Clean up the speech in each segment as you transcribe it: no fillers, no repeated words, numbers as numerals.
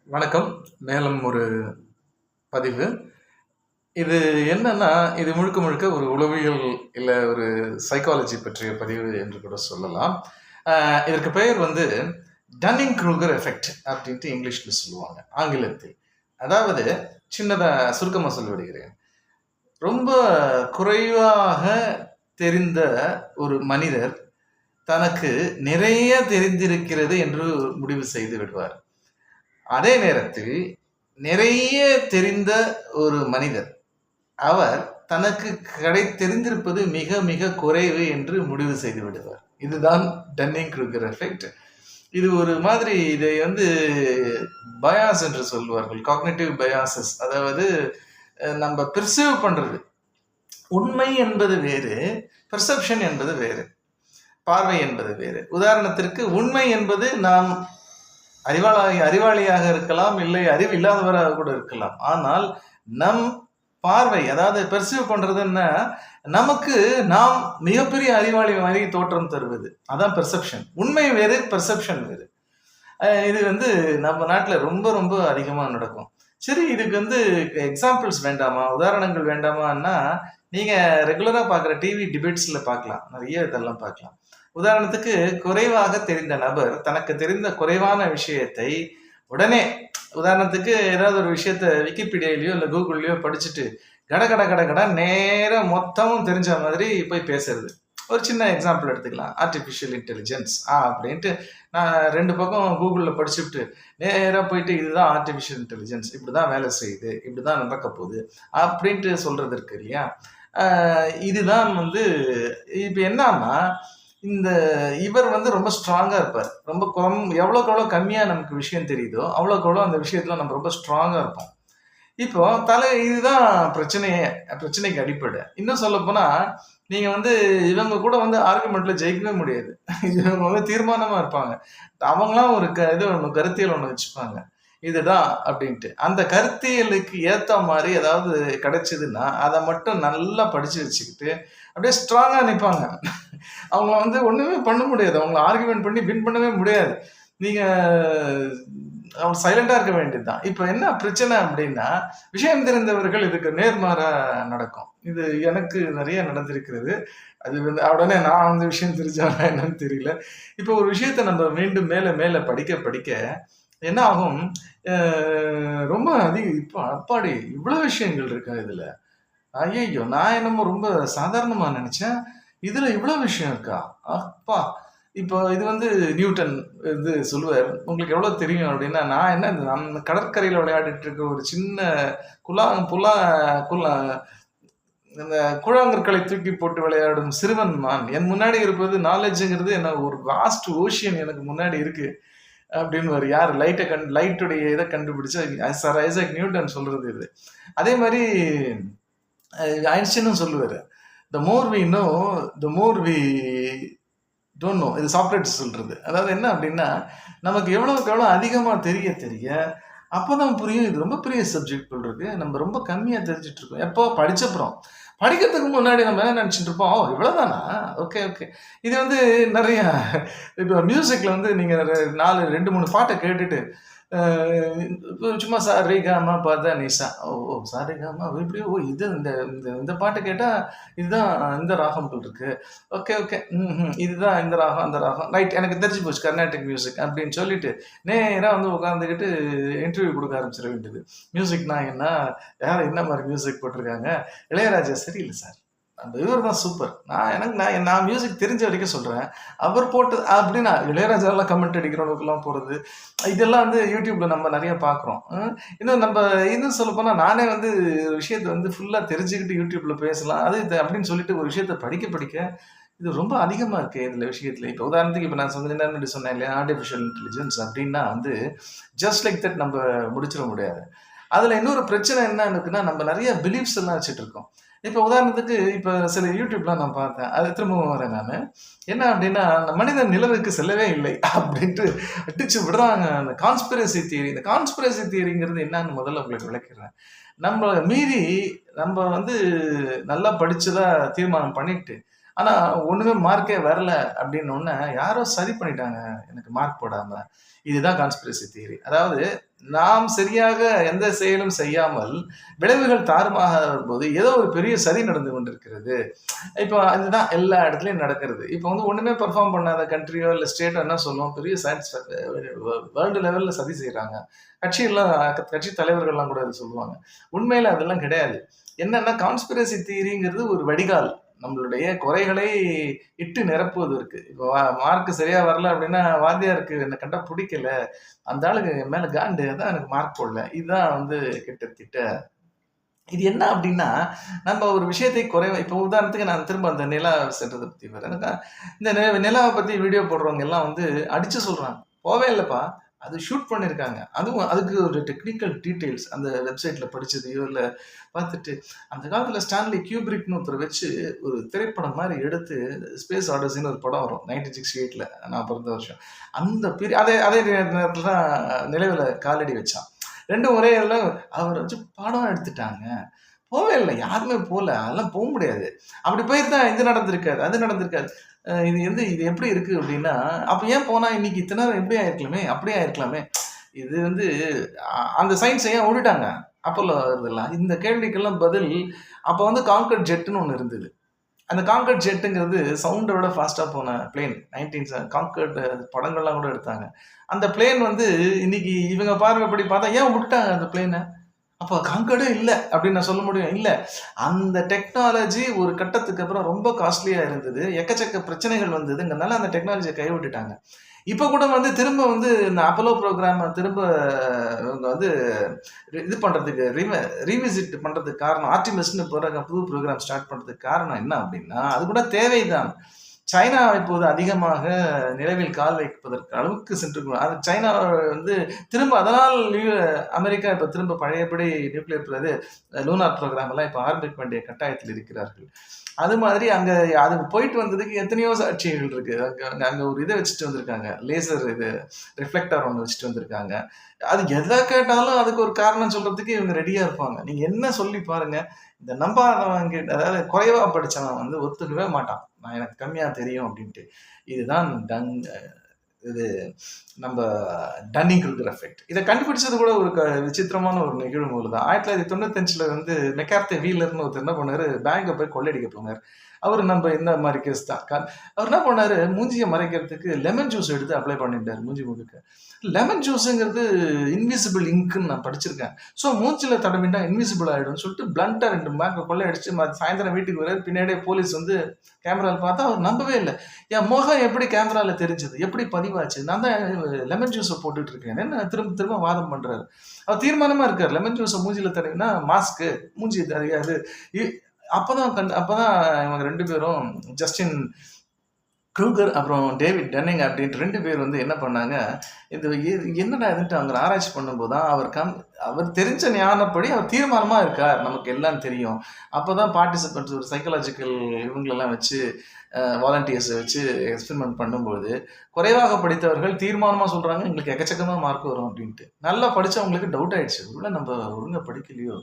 வணக்கம். மேலும் ஒரு பதிவு. இது என்னன்னா, இது முழுக்க முழுக்க ஒரு உளவியல் இல்ல ஒரு சைக்காலஜி பற்றிய பதிவு என்று கூட சொல்லலாம். அ இதற்கு பெயர் வந்து டன்னிங் க்ரூகர் எஃபெக்ட் அப்படின்ட்டு இங்கிலீஷ்ல சொல்லுவாங்க, ஆங்கிலத்தில். அதாவது சின்னதா சுருக்கமா சொல்லிவிடுகிறேன். ரொம்ப குறைவாக தெரிந்த ஒரு மனிதர் தனக்கு நிறைய தெரிந்திருக்கிறது என்று முடிவு செய்து விடுவார். அதே நேரத்தில் நிறைய தெரிந்த ஒரு மனிதர், அவர் தனக்கு தெரிந்திருப்பது மிக மிக குறைவு என்று முடிவு செய்து விடுவார். இதுதான் டன்னிங் க்ரூகர் எஃபெக்ட். இது ஒரு மாதிரி இதை வந்து பயாஸ் என்று சொல்வார்கள். Cognitive biases. அதாவது நம்ம பெர்சீவ் பண்றது. உண்மை என்பது வேறு, பெர்செப்ஷன் என்பது வேறு, பார்வை என்பது வேறு. உதாரணத்திற்கு உண்மை என்பது நாம் அறிவாளியாக இருக்கலாம், இல்லை அறிவு இல்லாதவராக கூட இருக்கலாம். ஆனால் நம் பார்வை, அதாவது பெர்சீவ் பண்றதுன்னா நமக்கு நாம் மிகப்பெரிய அறிவாளி மாதிரி தோற்றம் தருவது, அதான் பெர்செப்ஷன். உண்மை வேறு, பெர்செப்ஷன் வேறு. இது வந்து நம்ம நாட்டில் ரொம்ப ரொம்ப அதிகமாக நடக்கும். சரி, இதுக்கு வந்து எக்ஸாம்பிள்ஸ் வேண்டாமா, உதாரணங்கள் வேண்டாமான்னா நீங்க ரெகுலரா பார்க்குற டிவி டிபேட்ஸ்ல பார்க்கலாம், நிறைய இதெல்லாம் பார்க்கலாம். உதாரணத்துக்கு குறைவாக தெரிந்த நபர் தனக்கு தெரிந்த குறைவான விஷயத்தை உடனே, உதாரணத்துக்கு ஏதாவது ஒரு விஷயத்த விக்கிபீடியாலயோ இல்லை கூகுள்லயோ படிச்சுட்டு கட கட கட கட நேரம் மொத்தமும் தெரிஞ்ச மாதிரி போய் பேசுறது. ஒரு சின்ன எக்ஸாம்பிள் எடுத்துக்கலாம். ஆர்டிஃபிஷியல் இன்டெலிஜென்ஸ் அப்படின்ட்டு நான் 2 பக்கம் கூகுளில் படிச்சுட்டு நேராக போயிட்டு இதுதான் ஆர்டிஃபிஷியல் இன்டெலிஜென்ஸ், இப்படி தான் வேலை செய்யுது, இப்படி தான் நடக்க போகுது அப்படின்ட்டு சொல்றது இருக்கு இல்லையா? இதுதான் வந்து இப்போ என்னன்னா, இந்த இவர் வந்து ரொம்ப ஸ்ட்ராங்கா இருப்பார். ரொம்ப எவ்வளோக்கு எவ்வளோ கம்மியா நமக்கு விஷயம் தெரியுதோ அவ்வளோக்கு எவ்வளோ அந்த விஷயத்துல நம்ம ரொம்ப ஸ்ட்ராங்கா இருப்போம். இப்போ இதுதான் பிரச்சனையே, பிரச்சனைக்கு அடிப்படை. இன்னும் சொல்லப்போனா, நீங்க வந்து இவங்க கூட வந்து ஆர்குமெண்ட்ல ஜெயிக்கவே முடியாது. இவங்க வந்து தீர்மானமா இருப்பாங்க. அவங்களாம் ஒரு இது ஒண்ணு, கருத்தியல் ஒண்ணு வச்சுப்பாங்க. இதுதான் அப்படின்ட்டு. அந்த கருத்தியலுக்கு ஏத்த மாரி ஏதாவது கிடைச்சதுன்னா, அத மட்டும் நல்லா படிச்சு வச்சுக்கிட்டு, அப்படியே ஸ்ட்ராங்கா நிப்பாங்க. அவங்கள வந்து ஒண்ணுமே பண்ண முடியாது. அவங்கள ஆர்குமெண்ட் பண்ணி வின் பண்ணவே முடியாது. நீங்க அவங்க சைலண்டா இருக்க வேண்டியதுதான். இப்ப என்ன பிரச்சனை அப்படின்னா, விஷயம் தெரிந்தவர்கள் இதுக்கு நேர்மாறா நடக்கும். இது எனக்கு நிறைய நடந்திருக்கிறது. அது வந்து உடனே நான் வந்து விஷயம் தெரிஞ்சவனா என்னன்னு தெரியல. இப்போ ஒரு விஷயத்த நம்ம மீண்டும் மேல மேல படிக்க படிக்க என்ன ஆகும், அ ரொம்ப இப்போ அப்பாடி இவ்வளவு விஷயங்கள் இருக்கா இதுல? ஐயய்யோ! நான் என்னமோ ரொம்ப சாதாரணமா நெனச்சேன். இதுல இவ்ளோ விஷயம் இருக்கா? அப்பா! இப்போ இது வந்து நியூட்டன் இது சொல்லுவாரு. உங்களுக்கு எவ்வளோ தெரியும் அப்டின்னா, நான் என்ன அந்த கடற்கரையில விளையாடிட்டு இருக்க ஒரு சின்ன குலா புலா குலா இந்த கூழாங்கற்களை தூக்கி போட்டு விளையாடும் சிறுவன் நான். என் முன்னாடி இருப்பது நாலேட்ஜ்ங்கிறது என்ன ஒரு வாஸ்ட் ஓஷியன் எனக்கு முன்னாடி இருக்கு. அப்டின்னுவாரு. யாரு லைட்டுடைய இத கண்டுபிடிச்ச சர் ஐசக் நியூட்டன் சொல்றது இது. அதே மாரி ஐன்ஸ்டீனும் சொல்லுவாரு. The more we know, the more we don't know. இது சாக்ரட்டிஸ் சொல்றது. அதாவது என்ன அப்படின்னா, நமக்கு எவ்வளவுக்கு எவ்வளோ அதிகமா தெரிய தெரிய, அப்பதான் புரியும் இது ரொம்ப பெரிய சப்ஜெக்ட் போல இருக்கு. நம்ம ரொம்ப கம்மியா தெரிஞ்சுட்டு இருக்கோம். எப்போ படிச்சப்புறம். படிக்கிறதுக்கு முன்னாடி நம்ம என்ன நினைச்சுட்டு இருப்போம், ஓ இவ்வளவுதானா? Okay, okay. இது வந்து நெறைய இப்போ மியூசிக்ல வந்து நீங்க 2, 3 பாட்ட கேட்டுட்டு அ சும்மா சா ரே க ம ப த நி சா. ஓ ஓ! சா ரே க ம இப்படி ஓ இது இந்த இந்த இந்த பாட்ட கேட்டா இதுதான் இந்த ராகம் போல இருக்கு. Okay, okay. ம்ஹ்ம். இதுதான் இந்த ராகம், அந்த ராகம். ரைட், எனக்கு தெரிஞ்சு போச்சு கர்நாடிக் மியூசிக் அப்படின்னு சொல்லிட்டு, நேரா வந்து உட்காந்துக்கிட்டு இன்டர்வியூ குடுக்க ஆரம்பிச்சிட வேண்டியது. மியூசிக்னா என்ன? யார் என்ன மாரி மியூசிக் போட்டிருக்காங்க? இளையராஜா சரியில்ல சார். அந்த இவர் தான் சூப்பர். நான் மியூசிக் தெரிஞ்ச வரைக்கும் சொல்றேன். அவர் போட்டது அப்படின்னு இளையராஜாலாம் கமெண்ட் அடிக்கிற அளவுக்குலாம் போறது. இதெல்லாம் வந்து YouTubeல நம்ம நெறைய பார்க்குறோம். இன்னும் சொல்லப்போனா நானே வந்து ஒரு விஷயத்த வந்து ஃபுல்லா தெரிஞ்சுக்கிட்டு YouTubeல பேசலாம். அது இது அப்படின்னு சொல்லிட்டு ஒரு விஷயத்த படிக்க படிக்க, இது ரொம்ப அதிகமா இருக்கே இதுல விஷயத்துல. இப்போ உதாரணத்துக்கு இப்ப நான் கொஞ்ச நேரம் முன்னாடி சொன்னேன் இல்லையா? ஆர்டிஃபிஷியல் இன்டெலிஜென்ஸ் அப்படின்னா வந்து ஜஸ்ட் லைக் தட் நம்ம முடிச்சிட முடியாது. அதுல இன்னொரு பிரச்சனை என்ன இருக்குன்னா, நம்ம நெறைய பிலீஃப்ஸ் எல்லாம் வச்சுட்டு இருக்கோம். இப்ப உதாரணத்துக்கு இப்ப சில YouTubeலாம் நான் பார்த்தேன். அது திரும்பவும் வரேன் நானு. என்ன அப்டின்னா, "அந்த மனிதன் நிலவுக்கு செல்லவே இல்லை" அப்டின்ட்டு அடிச்சு விடுறாங்க. அந்த கான்ஸ்பிரசி தியரி. இந்த கான்ஸ்பிரசி தியரிங்கிறது என்னான்னு முதல்ல உங்களுக்கு விளக்கிறேன். நம்ம மீறி நம்ம வந்து நல்லா படிச்சதா தீர்மானம் பண்ணிட்டு, ஆனா ஒண்ணுமே மார்க்கே வரல அப்படின்னு ஒண்ணு யாரோ சரி பண்ணிட்டாங்க எனக்கு மார்க் போடாம. இதுதான் கான்ஸ்பிரசி தியரி. அதாவது நாம் சரியாக எந்த செயலும் செய்யாமல் விளைவுகள் தாறுமாறாக வரும்போது ஏதோ ஒரு பெரிய சதி நடந்து கொண்டிருக்கிறது. இப்போ அதுதான் எல்லா இடத்துலயும் நடக்கிறது. இப்போ வந்து ஒண்ணுமே பெர்ஃபார்ம் பண்ணாத கண்ட்ரியோ இல்ல ஸ்டேட்டோ என்ன சொல்லும், பெரிய சயின்ஸ் வேர்ல்டு லெவல்ல சதி செய்றாங்க. கட்சியெல்லாம் கட்சி தலைவர்கள்லாம் கூட இத சொல்லுவாங்க. உண்மையில அதெல்லாம் கிடையாது. என்னன்னா கான்ஸ்பிரசி தியரிங்கிறது ஒரு வடிகால். நம்மளுடைய குறைகளை இட்டு நிரப்புவதற்கு. இப்போ மார்க் சரியா வரல அப்படின்னா, வாத்தியாருக்கு என்ன கண்டா புடிக்கல. அந்த ஆளுக்கு என் மேல காண்டு. அதான் எனக்கு மார்க் போடல. இதுதான் வந்து கிட்டத்தட்ட இது என்ன அப்படின்னா, நம்ம ஒரு விஷயத்தை குறைவா இப்போ உதாரணத்துக்கு நான் திரும்ப அந்த நிலா சென்றத பத்தி வரேன். எனக்கு இந்த நிலாவ பத்தி வீடியோ போடுறவங்க எல்லாம் வந்து அடிச்சு சொல்றாங்க. போவே இல்லப்பா. அது ஷூட் பண்ணியிருக்காங்க. அதுவும் அதுக்கு ஒரு டெக்னிக்கல் டீட்டெயில்ஸ் அந்த வெப்சைட்ல படிச்சதையோ, இல்ல பார்த்துட்டு அந்த காலத்துல ஸ்டான்லி கியூப்ரிக்ன்னு ஒருத்தர வச்சு ஒரு திரைப்படம் மாரி எடுத்து ஸ்பேஸ் ஆடிஸின்னு ஒரு படம் வரும். 1968ல நான் பிறந்த வருஷம். அந்த அதே அதே நேரத்துல தான் நிலவுல காலடி வச்சான். 2ம் ஒரே இதுல அவர வச்சு படம் எடுத்துட்டாங்க. போவே இல்ல. யாருமே போல. அதெல்லாம் முடியாது. அப்படி போயிருந்தா இது நடந்திருக்காது. அது நடந்திருக்காது. இது எப்படி இருக்கு அப்படின்னா, அப்ப ஏன் போனா இன்னைக்கு இத்தன நேரம் இப்படி ஆயிருக்கலாமே, அப்படியே ஆயிருக்கலாமே. இது வந்து அந்த சயின்ஸ ஏன் விட்டுட்டாங்க? அப்போலோ இதெல்லாம். இந்த கேள்விக்கெல்லாம் பதில் அப்ப வந்து கான்கர்ட் ஜெட்ன்னு ஒண்ணு இருந்தது. அந்த கான்கர்ட் ஜெட்டுங்கிறது சவுண்ட விட ஃபாஸ்ட்டா போன பிளேன். 19 கான்கர்ட் படங்கள்லாம் கூட எடுத்தாங்க. அந்த பிளேன் வந்து இன்னைக்கு இவங்க பார்வைப்படி பார்த்தா ஏன் விட்டுட்டாங்க அந்த பிளேன? அப்ப கான்கர்டே இல்ல அப்படின்னு நான் சொல்ல முடியும். இல்ல. அந்த டெக்னாலஜி ஒரு கட்டத்துக்கு அப்புறம் ரொம்ப காஸ்ட்லியா இருந்தது. எக்கச்சக்க பிரச்சனைகள் வந்ததுங்கனால அந்த டெக்னாலஜிய கைவிட்டுட்டாங்க. இப்ப கூட வந்து திரும்ப வந்து இந்த அப்போலோ புரோகிராம திரும்ப இவங்க வந்து இது பண்றதுக்கு ரீவிசிட் பண்றதுக்கு காரணம் ஆர்டிமிஸ்ட்ன்னு புது புரோகிராம் ஸ்டார்ட் பண்றதுக்கு காரணம் என்ன அப்படின்னா, அது கூட தேவைதான். சைனா இப்போது அதிகமாக நிலவில் கால் வைப்பதற்கு அளவுக்கு சென்று அது சைனா வந்து திரும்ப அதனால் அமெரிக்கா இப்ப திரும்ப பழையபடி நியூக்ளியர் இது லூனார் புரோகிராம் எல்லாம் இப்ப ஆரம்பிக்க வேண்டிய கட்டாயத்தில் இருக்கிறார்கள். அது மாதிரி அங்க அது போயிட்டு வந்ததுக்கு எத்தனையோ சாட்சிகள் இருக்கு. அங்க அங்க ஒரு இத வச்சுட்டு வந்திருக்காங்க. லேசர் இது ரிஃப்ளெக்டர் ஒண்ணு வச்சுட்டு வந்திருக்காங்க. அது எத கேட்டாலும் அதுக்கு ஒரு காரணம் சொல்றதுக்கு இவங்க ரெடியா இருப்பாங்க. நீங்க என்ன சொல்லி பாருங்க. இந்த நம்பாதவங்க அதாவது குறைவா படிச்சவன் வந்து ஒத்துக்கவே மாட்டான். நான் எனக்கு கம்மியா தெரியும் அப்படின்ட்டு. இதுதான் இது நம்ம டன்னிங் க்ரூகர் எஃபெக்ட். இத கண்டுபிடிச்சது கூட ஒரு விசித்திரமான ஒரு நிகழ்வு தான். 1995ல வந்து மெக்கார்த்தே வீலர்ன்னு ஒருத்தர் என்ன பண்ணாரு, பேங்க போய் கொள்ளையடிக்க போனாரு. அவரு நம்ம இந்த மாரி கேஸ் தான். அவர் என்ன பண்ணாரு, மூஞ்சிய மறைக்கிறதுக்கு லெமன் ஜூஸ் எடுத்து அப்ளை பண்ணிட்டாரு மூஞ்சி முழுக்க. லெமன் ஜூஸ்ங்கிறது இன்விசிபிள் இங்க்ன்னு நான் படிச்சிருக்கேன். ஸோ மூஞ்சில தடவிட்டா இன்விசிபிள் ஆயிடும்னு சொல்லிட்டு பிளன்ட்டா 2 பேங்க்க கொள்ளையடிச்சு சாயந்தரம் வீட்டுக்கு வராரு. பின்னாடியே போலீஸ் வந்து கேமரால பார்த்தா அவர் நம்பவே இல்ல. என் முகம் எப்படி கேமரால தெரிஞ்சது? எப்படி பதிவாச்சு? நான் தான் லெமன் ஜூஸ போட்டுட்டு இருக்கேன்னு திரும்ப திரும்ப வாதம் பண்றாரு. அவர் தீர்மானமா இருக்காரு. லெமன் ஜூஸ மூஞ்சில தடவினா மாஸ்க்கு மூஞ்சி தெரியாது. இ அப்பதான் இவங்க 2 பேரும் ஜஸ்டின் க்ரூகர் அப்புறம் டேவிட் டன்னிங் அப்படின்ட்டு 2 பேர் வந்து என்ன பண்ணாங்க, என்னடா இதுன்ட்டு அவங்க ஆராய்ச்சி பண்ணும்போது தான் அவர் தெரிஞ்ச ஞானப்படி அவர் தீர்மானமா இருக்கார். நமக்கு எல்லாம் தெரியும். அப்பதான் பார்ட்டிசிபென்ட்ஸ் ஒரு சைக்காலஜிக்கல் இவங்களெல்லாம் வச்சு வாலண்டியர்ஸ வச்சு எக்ஸ்பெரிமென்ட் பண்ணும்போது, குறைவாக படித்தவர்கள் தீர்மானமா சொல்றாங்க, எங்களுக்கு எக்கச்சக்கமா மார்க் வரும் அப்படின்ட்டு. நல்லா படிச்சவங்களுக்கு டவுட் ஆயிடுச்சு. ஒருவேள நம்ம ஒழுங்கா படிக்கலையோ?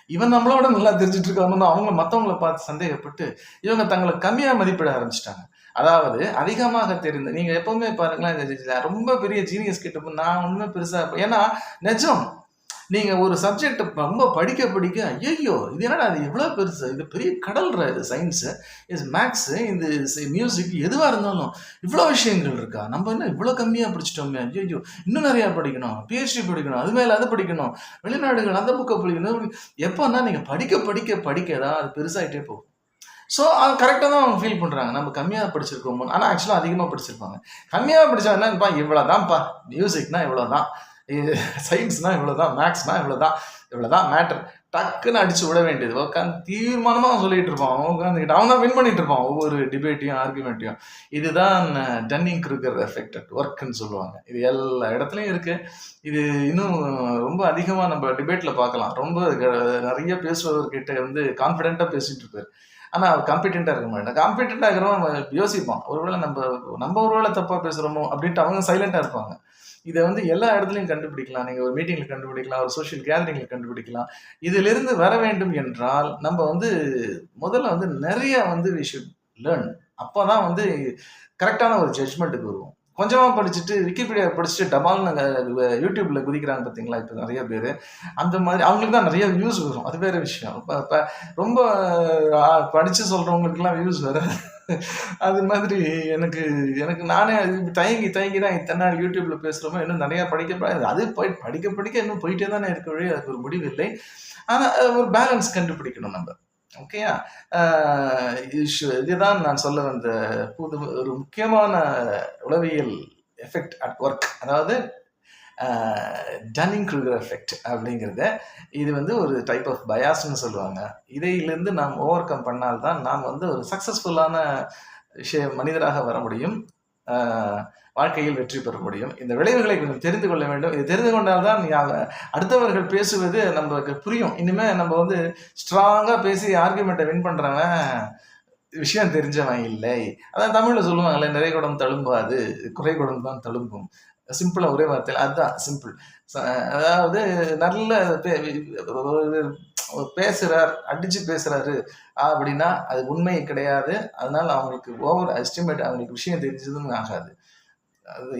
இவன் நம்மளோட நல்லா தெரிஞ்சுட்டு இருக்கான்னு அவங்க மத்தவங்கள பார்த்து சந்தேகப்பட்டு, இவங்க தங்கள கம்மியா மதிப்பிட ஆரம்பிச்சுட்டாங்க. அதாவது அதிகமாக தெரிந்த நீங்க எப்பவுமே பாருங்களேன், ரொம்ப பெரிய ஜீனியஸ் கிட்ட போய் நான் ஒண்ணுமே பெருசா ஏன்னா நிஜம். நீங்க ஒரு சப்ஜெக்ட் ரொம்ப படிக்க படிக்க, ஐயய்யோ! இது என்னடா இது இவ்ளோ பெருசு. இது பெரிய கடல்ரா இது சயின்ஸு. இது மேத்ஸு, இது மியூசிக் எதுவா இருந்தாலும் இவ்ளோ விஷயங்கள் இருக்கா? நம்ம என்ன இவ்ளோ கம்மியா படிச்சுட்டோமே! ஐயய்யோ! இன்னும் நெறையா படிக்கணும். பிஹெச்டி படிக்கணும். அது மேல அது படிக்கணும். வெளிநாடுகள் அந்த புக்க படிக்கணும். எப்பன்னா நீங்க படிக்க படிக்க படிக்க தான் அது பெருசாயிட்டே போகும். ஸோ அது கரெக்ட்டா தான் அவங்க ஃபீல் பண்றாங்க. நம்ம கம்மியா படிச்சிருக்கோமோ ஆனா ஆக்சுவலா அதிகமா படிச்சிருப்பாங்க. கம்மியா படிச்சா என்னப்பா இவ்வளோதான்ப்பா. மியூசிக்னா இவ்வளோதான். இது சயின்ஸ்னா இவ்வளோதான். மேத்ஸ்னா இவ்வளோதான். இவ்வளோதான் மேட்டர். டக்குன்னு அடிச்சு விட வேண்டியது. உட்காந்து தீர்மானமா சொல்லிட்டு இருப்பான். அவன் உட்காந்துக்கிட்டு அவன் தான் வின் பண்ணிட்டு இருப்பான். ஒவ்வொரு டிபேட்டையும், ஆர்குமெண்ட்டையும். இதுதான் டன்னிங் க்ரூகர் எஃபெக்ட் அட் ஒர்க்ன்னு சொல்லுவாங்க. இது எல்லா இடத்துலயும் இருக்கு. இது இன்னும் ரொம்ப அதிகமா நம்ம டிபேட்ல பார்க்கலாம். ரொம்ப நெறைய பேசுபவர்கிட்ட வந்து கான்ஃபிடென்ட்டா பேசிட்டு இருப்பாரு. ஆனா அவர் காம்பிட்டன்ட்டா இருக்க மாட்டான். காம்பிட்டன்ட்டா இருக்கிறவன் யோசிப்பான். ஒருவேளை நம்ம ஒருவேளை தப்பா பேசுறோமோ அப்படின்ட்டு அவங்க சைலண்டா இருப்பாங்க. இத வந்து எல்லா இடத்துலயும் கண்டுபிடிக்கலாம். நீங்க ஒரு மீட்டிங்ல கண்டுபிடிக்கலாம். ஒரு சோசியல் கேதரிங்ல கண்டுபிடிக்கலாம். இதிலிருந்து வர வேண்டும் என்றால், நம்ம வந்து முதல்ல வந்து நெறைய வந்து வி ஷுட் லேர்ன். அப்பதான் வந்து கரெக்டான ஒரு ஜட்ஜ்மெண்ட்டுக்கு வருவோம். கொஞ்சமா படிச்சுட்டு விக்கிபீடியா படிச்சுட்டு டபால்னு யூடியூப்ல குதிக்கிறாங்க பார்த்தீங்களா? இப்ப நெறைய பேரு. அந்த மாதிரி அவங்களுக்கு தான் நெறைய வியூஸ் வரும். அது வேற விஷயம். இப்ப இப்ப ரொம்ப படிச்சு சொல்றவங்களுக்கெல்லாம் வியூஸ் வராது. அது மாதிரி எனக்கு எனக்கு நானே அது தயங்கி தயங்கி தான் இத்தனை நாள் யூடியூப்ல பேசுறோமோ, இன்னும் நெறைய அது போய் படிக்க படிக்க இன்னும் போயிட்டே தானே இருக்க வழி அதுக்கு ஒரு முடிவு இல்லை. ஆனா ஒரு பேலன்ஸ் கண்டுபிடிக்கணும் நம்ப. ஓகேயா? அ இதுதான் நான் சொல்ல வந்த ஒரு முக்கியமான உளவியல் எஃபெக்ட் அட் ஒர்க். அதாவது டன்னிங் க்ரூகர் எஃபெக்ட் அப்படிங்கிறத இது வந்து ஒரு டைப் ஆஃப் பயாஸ்ன்னு சொல்லுவாங்க. இதிலிருந்து நாம் ஓவர் கம் பண்ணால்தான் நாம் வந்து ஒரு சக்சஸ்ஃபுல்லான மனிதராக வர முடியும். வாழ்க்கையில் வெற்றி பெற முடியும். இந்த விளைவுகளை கொஞ்சம் தெரிந்து கொள்ள வேண்டும். இதை தெரிந்து கொண்டால்தான் அடுத்தவர்கள் பேசுவது நமக்கு புரியும். இனிமே நம்ம வந்து ஸ்ட்ராங்கா பேசி ஆர்குமெண்ட்டை வின் பண்றவன் விஷயம் தெரிஞ்சவன் இல்லை. அதான் தமிழ்ல சொல்லுவாங்கல்ல, "நிறை குடம் தழும்பாது, குறை குடம் தான் தழும்பும்." சிம்பிளா ஒரே வார்த்தையில அதுதான் சிம்பிள். அதாவது நல்ல பேசுறார், அடிச்சு பேசுறாரு அப்படின்னா அது உண்மை கிடையாது. அதனால அவங்களுக்கு ஓவர் எஸ்டிமேட், அவங்களுக்கு விஷயம் தெரிஞ்சதும் ஆகாது.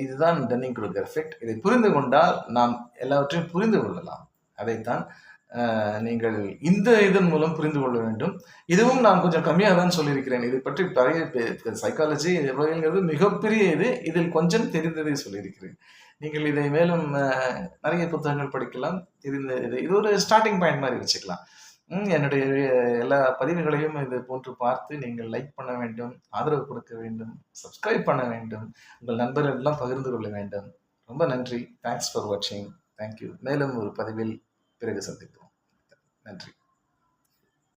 இதுதான் டன்னிங் க்ரூகர் எஃபெக்ட். இதை புரிந்து கொண்டால் நாம் எல்லாவற்றையும் புரிந்து கொள்ளலாம். அதைத்தான் நீங்கள் இந்த இதன் மூலம் புரிந்து கொள்ள வேண்டும். இதுவும் நான் கொஞ்சம் கம்மியாக தான் சொல்லியிருக்கிறேன். இதை பற்றி நிறைய சைக்காலஜி எவ்வளவுங்கிறது மிகப்பெரிய இது. இதில் கொஞ்சம் தெரிந்ததை சொல்லியிருக்கிறேன். நீங்கள் இதை மேலும் நிறைய புத்தகங்கள் படிக்கலாம். இது ஒரு ஸ்டார்டிங் பாயிண்ட் மாதிரி வச்சுக்கலாம். என்னுடைய எல்லா பதிவுகளையும் இது போன்று பார்த்து நீங்கள் லைக் பண்ண வேண்டும், ஆதரவு கொடுக்க வேண்டும், சப்ஸ்கிரைப் பண்ண வேண்டும், உங்கள் நண்பர்கள் எல்லாம் பகிர்ந்து கொள்ள வேண்டும். ரொம்ப நன்றி. தேங்க்ஸ் ஃபார் வாட்சிங். தேங்க்யூ. மேலும் ஒரு பதிவில் பிறகு சந்திப்போம். நன்றி.